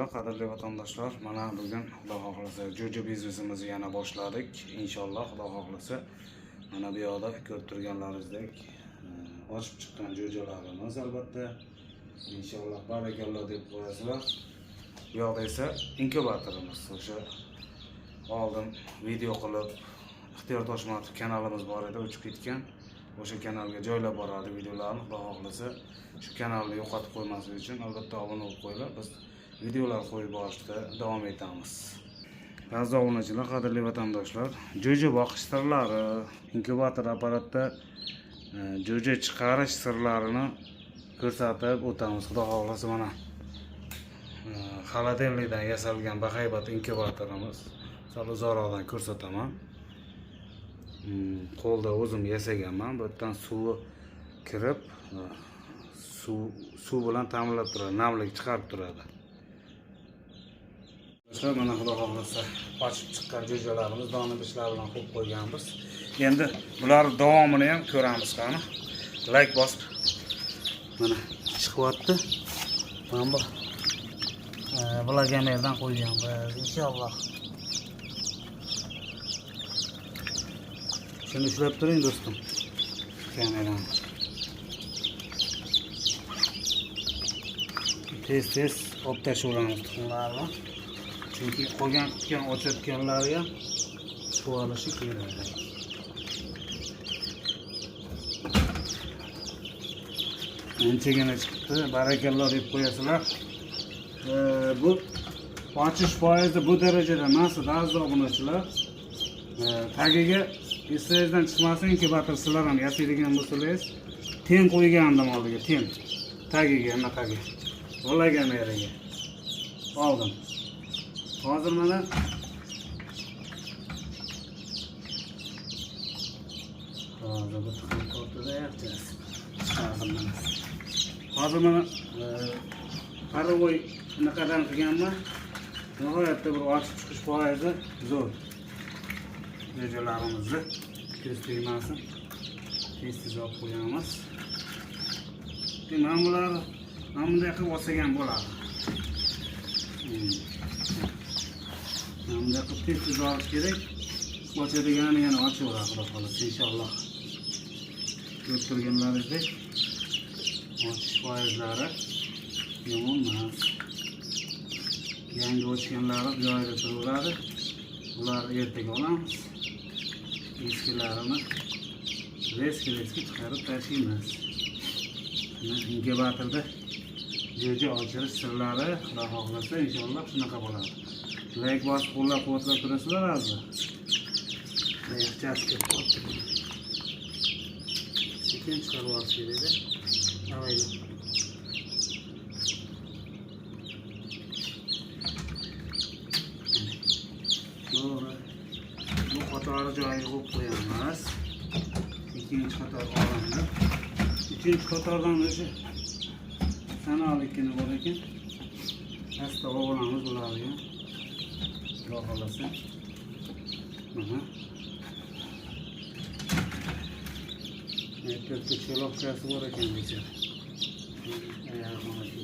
Aziz qadrli vatandaşlar, mana bugun Xudo xohlasa jo'ja biznesimizni yana boshladik. Inshaalloh Xudo xohlasa mana bu yoqda ko'rib turganlaringizdek ochib chiqqan jo'jalarimiz albatta. Inshaalloh barakalloh deb qo'yasizlar. Bu yoqda esa inkubatorimiz. O'sha oldin video qilib Ixtiyor Toshmatov kanalimiz bor edi, o'chib ketgan. O'sha kanalga joylab boradi videolarni. Xudo xohlasa shu kanalni yo'qotib qo'ymaslik uchun albatta obuna bo'lib qo'yinglar. Biz videolar qo'yib borishda davom etamiz. Aziz obunachilar, qadrli vatandoshlar, jo'ja boqish sirlari, inkubator apparatda jo'ja chiqarish sirlarini ko'rsatib o'tamiz. Xudo xohlasa mana xaladelnikdan yasalgan bahaybat inkubatorimiz. Sal uzoqroqdan ko'rsataman. Qo'lda o'zim yasaganman. Bu yerdan suvi kirib, suv bilan ta'minlab turadi, namlik chiqarib turadi. Mana Xudo xohlasa ochib chiqqan jo'jalarimiz dona idishlar bilan qo'yib qo'yganmiz. Endi bular davomini ham ko'ramiz qani. Like bosib. Mana chiqyapti. Mana bu blogamerdan qo'yganmiz inshaalloh. Shuni ushlab turing do'stim. Kamerani. Tez olib tashlaymiz tuxumlarni. Chunki qolgan qutgan ochayotganlari ham suvalishi kerak. Anchagina chiqdi, barakalloh deb qo'yasizlar. Bu ochish foizi bu darajada emas, aziz obunachilar. Tagiga esingizdan chiqmasin, inkubator sizlar ham yasaydigan bo'lsangiz, ten qo'ygandim oldiga, ten. Tagiga, anaqaga. Bolagan yeriga. Oldim. Hozir mana bu tuxum tortida yapacağız. Hozir mana qaravoy naqadan qilganman. Nihoyatda bir ochib chiqish foizi zo'r. Jo'jalarimizni ko'z tegmasin. Tez olib qo'yamiz. Mana bular mana bunday qilib olsagan bo'ladi. Bunday qilib tez olish kerak. Ochadiganini yana ochaveradi Xudo xohlasa inshaalloh. Ko'rib turganlaringizdek ochish foizlari yomon emas. Yangi ochganlari joyida turaveradi. Bular ertaga olamiz. Eskilarini reski chiqarib tashlaymiz. Inkubatorda jo'ja ochirish sirlari Xudo xohlasa inshaalloh shunaqa bo'ladi. Like bosib qo'llab-quvvatlab turasizlar azizlar. Yaxshisi sekin chiqarib olish kerak-da. Avayli. Bu qatori joyiga qo'yib qo'yamiz. Ikkinchi qator olindi. Uchinchi qatordan o'sha sanoqlikini bor ekan. Asta olamiz bularni. Xudo xohlasa. Mana. Erkakcha cho'loqchasi bor ekan bicha. Mana shu.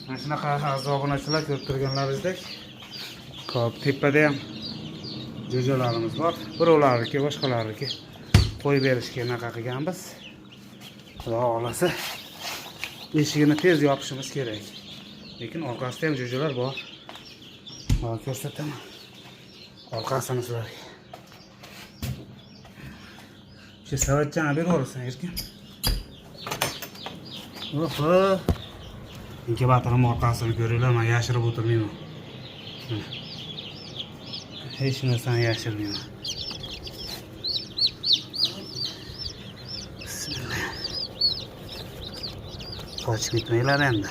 Mana shunaqa aziz obunachilar ko'rib turganlaringizdek, ko'p tepada ham jo'jalarimiz bor. Birovlarniki, boshqalarniki qo'yib berishga naqa qilganmiz. Xudo xohlasa eshigini tez yopishimiz kerak. Lekin orqasida ham jo'jalar bor. Mana ko'rsataman. Orqasini sizlarga. Shu savatchani berib yuborsan, erkin. Oho. Inkubatorning orqasini ko'ringlar, men yashirib o'tirmayman. Hech narsani yashirmayman. Bismillah. Qochib ketmanglar endi.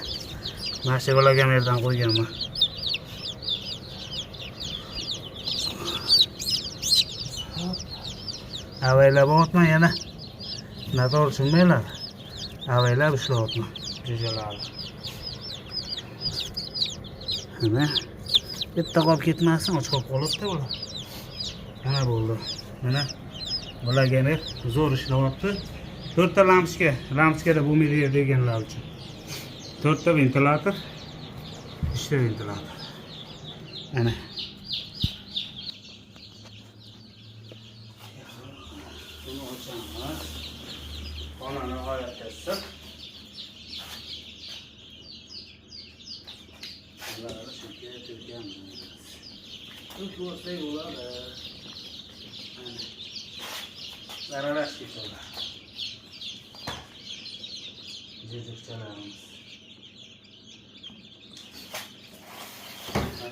Mana shu blogamerdan qo'yganman. avaylab otman yana. Noto'g'ri tushunmanglar. Avaylab ishlayapman jo'jalarni. Mana bitta qolib ketmasin, och qolib qolibdi ular. Mana bo'ldi. Mana bularga zo'r ishlayapti. 4 ta lampochkada bo'lmaydi deganlar uchun. 4 ta ventilyator. 3 ta ventilyator. Ana. Buni ochamiz. Xonani nihoyatda issiq. Ularni shunga to'kamiz. To'ksak bo'ladi. Ana. Saralash ketadi. Jejikchalarimiz.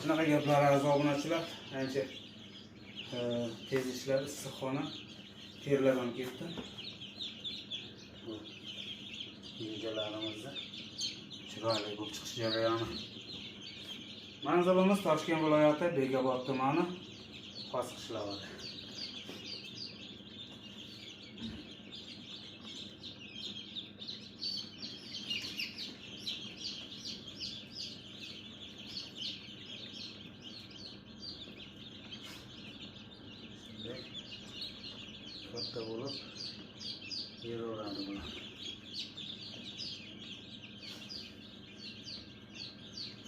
Shunaqa gaplar aziz obunachilar, ancha tez ishlar, issiqxona terlar ham ketdi. Bu jo'jalarimizni chiroyli bo'lib chiqish jarayoni. Manzilimiz Toshkent viloyati Bekobod tumani Qosqishloq. Katta bo'lib yeraveradi bular.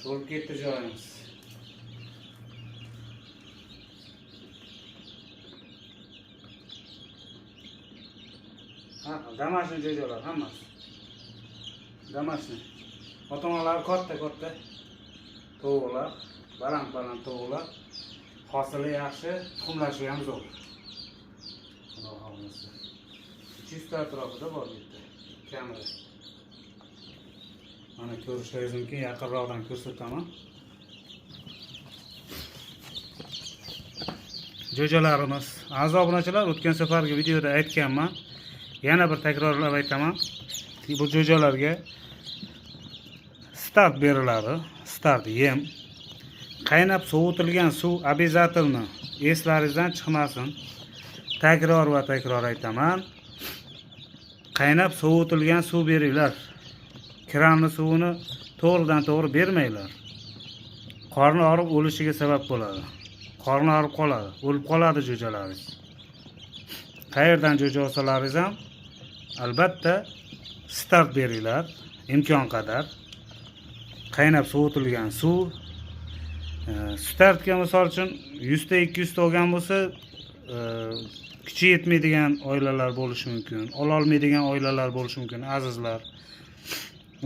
To'lib ketdi joyimiz. Ha, damashni jo'jalar hammasi. Damashni. Ota-onalar katta tovuqlar, baland tovuqlar. Hosili yaxshi, tuxumlashi ham zo'r. Chista atrofida bor bitta kamera. Mana ko'rishingiz mumkin, yaqinroqdan ko'rsataman. Jo'jalarimiz, aziz obunachilar, o'tgan safargi videoda aytganman. Yana bir takrorlab aytaman. Bu jo'jalarga start beriladi. Start yem. Qaynab sovutilgan suv обязательно eslaringizdan chiqmasin. Takror aytaman. Qaynab sovutilgan suv beringlar. Kranli suvini to'g'ri bermanglar. Qorni og'rib o'lishiga sabab bo'ladi. Qorni og'rib qoladi, o'lib qoladi jo'jalaringiz. Qayerdan jo'ja olsalaringiz ham albatta start beringlar, imkon qadar. Qaynab sovutilgan suv startga misol uchun 100 ta 200 ta olgan bo'lsa, kuchi yetmaydigan oilalar bo'lishi mumkin, ola olmaydigan oilalar bo'lishi mumkin, azizlar.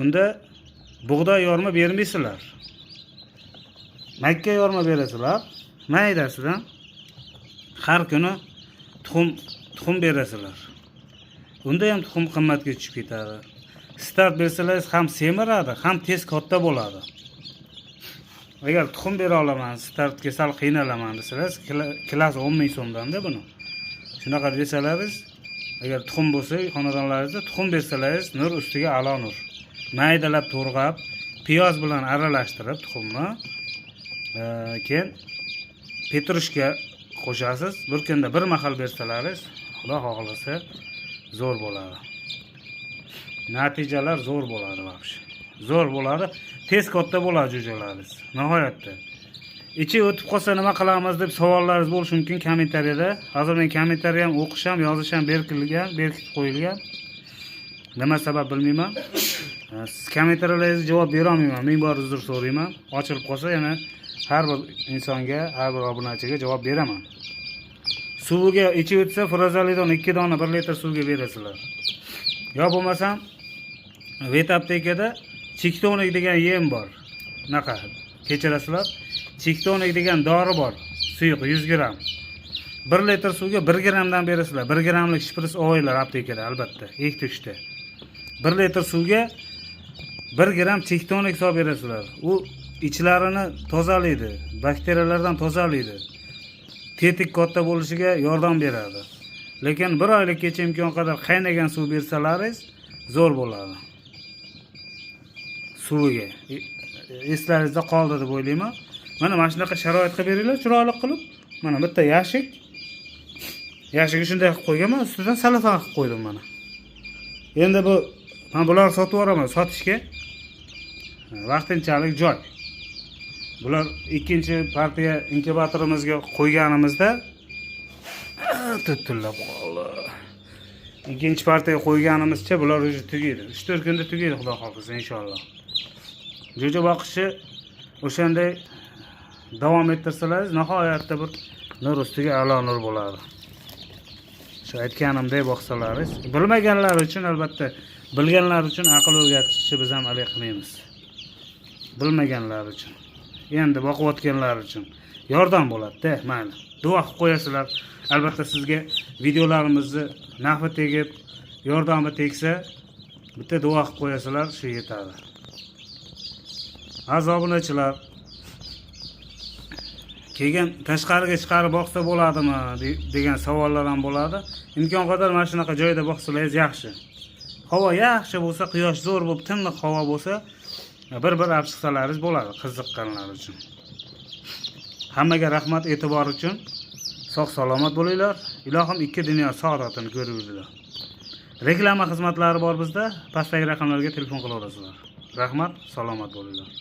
Unda bug'doy yorma bermaysizlar. Makka yorma berasizlar. Maydasidan har kuni tuxum berasizlar. Unda ham tuxum qimmatga tushib ketadi. Start bersangiz ham semiradi, ham tez katta bo'ladi. Agar tuxum bera olaman, startga sal qiynalaman desangiz, kilosi 10 ming so'mdan-da buni. Shunaqa desalaringiz, agar tuxum bo'lsa, xonadonlaringizda tuxum bersalaringiz, nur ustiga a'lo nur. Maydalab to'rg'ab, piyoz bilan aralashtirib tuxumni, keyin petrushka qo'shasiz. Bir kunda bir mahal bersalaringiz, Xudo xohlasa zo'r bo'ladi. Natijalar zo'r bo'ladi vaqti. Zo'r bo'ladi. Tez katta bo'ladi jo'jalaringiz. Nihoyatda. Ichi o'tib qolsa nima qilamiz deb savollaringiz bo'lishi mumkin kommentariyada. Hozir men kommentariy ham o'qish ham, yozish ham berkitib qo'yilgan. Nima sabab bilmayman. Siz kommentariyalarga javob bera olmayman. Men bor uzr so'rayman. Ochilib qolsa yana har bir insonga, har bir obunachiga javob beraman. Suviga ichi o'tsa, frozalidon 2 dona 1 litr suvga berasizlar. Yo bo'lmasam, vet aptekada chektonik degan yem bor. Naqa, kechirasizlar. Chektonik degan dori bor. Suyuq 100 gram. 1 litr suvga 1 gramdan berasizlar. 1 gramlik shpris olinglar aptekada albatta, ektikishda. 1 litr suvga 1 gram chektonik solib berasizlar. U ichlarini tozalaydi, bakteriyalardan tozalaydi. Tetik katta bo'lishiga yordam beradi. Lekin 1 oylikgacha imkon qadar qaynagan suv bersalaringiz zo'r bo'ladi. Suviga. Eslaringizda qoldi deb o'ylayman. Mana shunaqa sharoit qilib beringlar, chiroyli qilib. Mana bitta yashik Yashiga shunday qilib qo'yganman, ustidan salafan qilib qo'ydim mana. Endi men bularni sotib yuboraman sotishga. Vaqtinchalik joy. Bular ikkinchi partiya inkubatorimizga qo'yganimizda tutillab qoldi. Ikkinchi partiyaga qo'yganimizcha bular уже tugaydi. 3-4 kunda tugaydi, xudo xolqisa inshaalloh. Jo'ja boqishni o'shanday davom ettirsalaringiz, nihoyatda bir nur ustiga a'lo nur bo'ladi. Shu aytganimdek boqsalaringiz, bilmaganlar uchun albatta, bilganlar uchun aql o'rgatishni biz ham alik qilmaymiz. Bilmaganlar uchun, endi boqayotganlar uchun yordam bo'ladi-da, mayli. Duo qilib qo'yasizlar. Albatta sizga videolarimizni nafi tegib, yordami tegsa, bitta duo qilib qo'yasizlar, shu yetadi. Aziz obunachilar, keyin tashqariga chiqarib boqsa bo'ladimi degan savollar ham bo'ladi. Imkon qadar mana shunaqa joyda boqsalaringiz yaxshi. Havo yaxshi bo'lsa, quyosh zo'r bo'lib, tiniq havo bo'lsa, bir olib chiqsalaringiz bo'ladi, qiziqqanlar uchun. Hammaga rahmat e'tibor uchun. Sog' salomat bo'linglar. Ilohim ikki dunyo saodatini ko'ringlar. Reklama xizmatlari bor bizda. Pastdagi raqamlarga telefon qilaverasizlar. Rahmat, salomat bo'linglar.